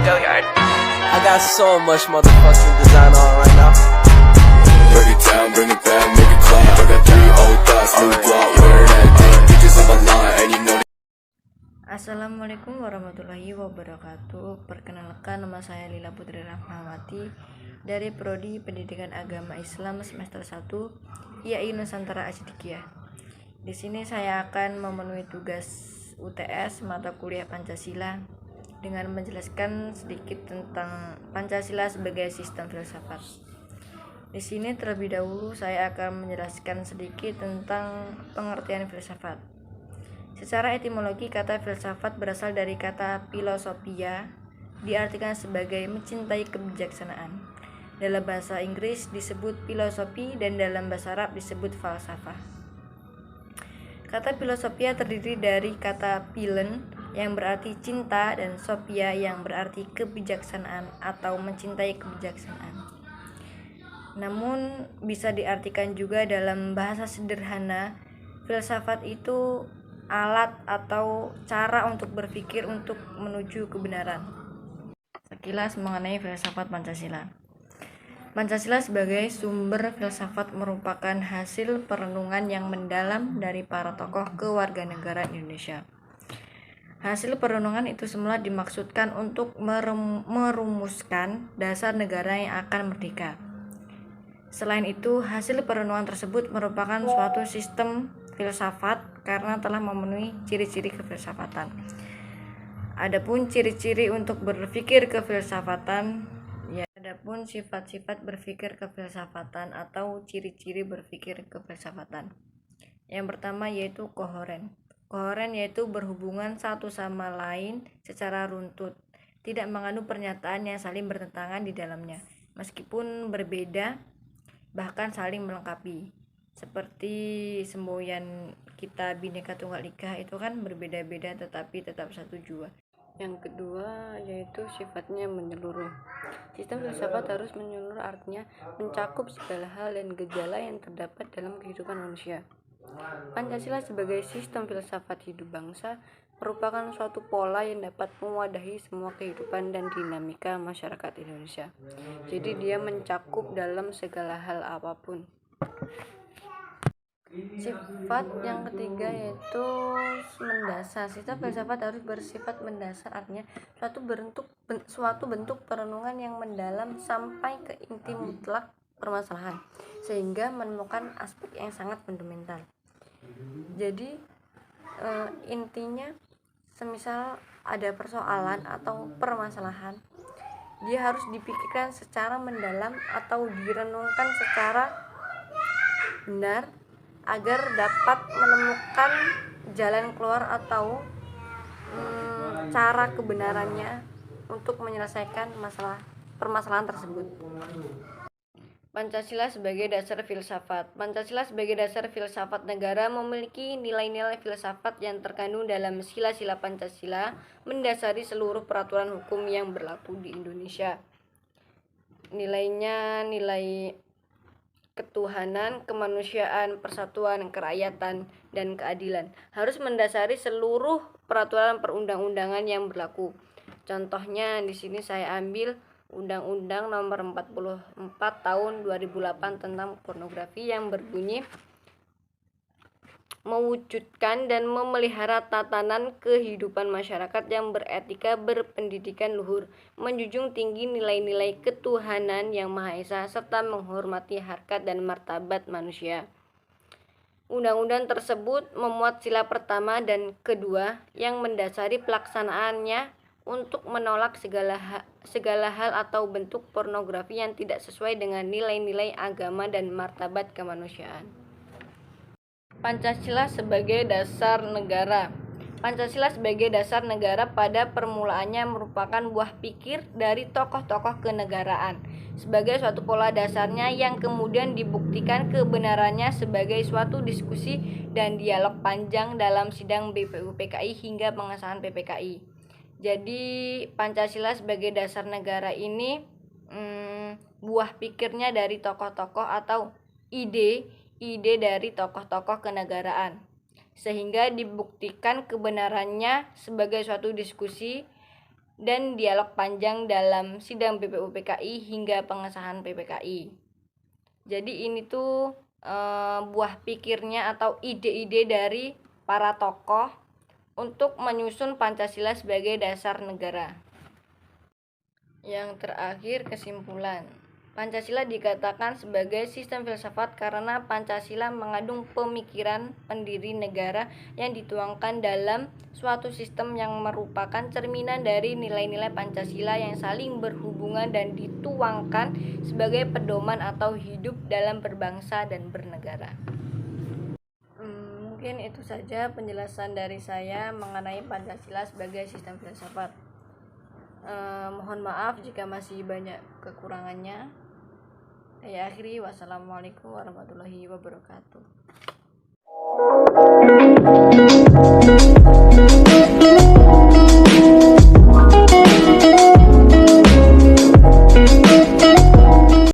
I got so much motherfucking design on right now. Break it down, bring it back, make it clap. I got 3 old thoughts, new block, where that thing. Bitches on my line, and you know. Assalamualaikum warahmatullahi wabarakatuh. Perkenalkan, nama saya Lila Putri Rahmawati dari Prodi Pendidikan Agama Islam semester 1 IAI Nusantara Asyidikiyah. Di sini saya akan memenuhi tugas UTS mata kuliah Pancasila dengan menjelaskan sedikit tentang Pancasila sebagai sistem filsafat. Di sini terlebih dahulu saya akan menjelaskan sedikit tentang pengertian filsafat. Secara etimologi, kata filsafat berasal dari kata philosophia, diartikan sebagai mencintai kebijaksanaan. Dalam bahasa Inggris disebut philosophy dan dalam bahasa Arab disebut falsafah. Kata philosophia terdiri dari kata philen yang berarti cinta dan sophia yang berarti kebijaksanaan atau mencintai kebijaksanaan. Namun bisa diartikan juga dalam bahasa sederhana, filsafat itu alat atau cara untuk berpikir untuk menuju kebenaran. Sekilas mengenai filsafat Pancasila. Pancasila sebagai sumber filsafat merupakan hasil perenungan yang mendalam dari para tokoh kewarganegaraan Indonesia. Hasil perenungan itu semula dimaksudkan untuk merumuskan dasar negara yang akan merdeka. Selain itu, hasil perenungan tersebut merupakan suatu sistem filsafat karena telah memenuhi ciri-ciri kefilsafatan. Adapun ciri-ciri untuk berpikir kefilsafatan, adapun sifat-sifat berpikir kefilsafatan atau ciri-ciri berpikir kefilsafatan. Yang pertama yaitu kohoren. Kohoren yaitu berhubungan satu sama lain secara runtut, tidak mengandung pernyataan yang saling bertentangan di dalamnya, meskipun berbeda bahkan saling melengkapi. Seperti semboyan kita Bhinneka Tunggal Ika itu kan berbeda-beda tetapi tetap satu jua. Yang kedua yaitu sifatnya menyeluruh. Sistem filsafat harus menyeluruh, artinya mencakup segala hal dan gejala yang terdapat dalam kehidupan manusia. Pancasila sebagai sistem filsafat hidup bangsa merupakan suatu pola yang dapat mewadahi semua kehidupan dan dinamika masyarakat Indonesia. Jadi dia mencakup dalam segala hal apapun. Sifat yang ketiga yaitu mendasar. Sistem filsafat harus bersifat mendasar, artinya suatu bentuk perenungan yang mendalam sampai ke inti mutlak permasalahan, sehingga menemukan aspek yang sangat fundamental. Jadi intinya, semisal ada persoalan atau permasalahan, dia harus dipikirkan secara mendalam atau direnungkan secara benar agar dapat menemukan jalan keluar atau cara kebenarannya untuk menyelesaikan permasalahan tersebut. Pancasila sebagai dasar filsafat. Pancasila sebagai dasar filsafat negara memiliki nilai-nilai filsafat yang terkandung dalam sila-sila Pancasila, mendasari seluruh peraturan hukum yang berlaku di Indonesia. Nilainya nilai ketuhanan, kemanusiaan, persatuan, kerakyatan, dan keadilan. Harus mendasari seluruh peraturan perundang-undangan yang berlaku. Contohnya di sini saya ambil Undang-Undang Nomor 44 Tahun 2008 tentang pornografi yang berbunyi mewujudkan dan memelihara tatanan kehidupan masyarakat yang beretika, berpendidikan luhur, menjunjung tinggi nilai-nilai ketuhanan yang Maha Esa, serta menghormati harkat dan martabat manusia. Undang-undang tersebut memuat sila pertama dan kedua yang mendasari pelaksanaannya untuk menolak segala hal atau bentuk pornografi yang tidak sesuai dengan nilai-nilai agama dan martabat kemanusiaan. Pancasila sebagai dasar negara. Pancasila sebagai dasar negara pada permulaannya merupakan buah pikir dari tokoh-tokoh kenegaraan sebagai suatu pola dasarnya yang kemudian dibuktikan kebenarannya sebagai suatu diskusi dan dialog panjang dalam sidang BPUPKI hingga pengesahan PPKI. Jadi Pancasila sebagai dasar negara ini buah pikirnya dari tokoh-tokoh atau ide dari tokoh-tokoh kenegaraan, sehingga dibuktikan kebenarannya sebagai suatu diskusi dan dialog panjang dalam sidang BPUPKI hingga pengesahan PPKI. Jadi ini tuh buah pikirnya atau ide-ide dari para tokoh untuk menyusun Pancasila sebagai dasar negara. Yang terakhir, kesimpulan. Pancasila dikatakan sebagai sistem filsafat karena Pancasila mengandung pemikiran pendiri negara yang dituangkan dalam suatu sistem yang merupakan cerminan dari nilai-nilai Pancasila yang saling berhubungan dan dituangkan sebagai pedoman atau hidup dalam berbangsa dan bernegara. Mungkin itu saja penjelasan dari saya mengenai Pancasila sebagai sistem filsafat. Mohon maaf jika masih banyak kekurangannya. Saya akhiri, wassalamualaikum warahmatullahi wabarakatuh.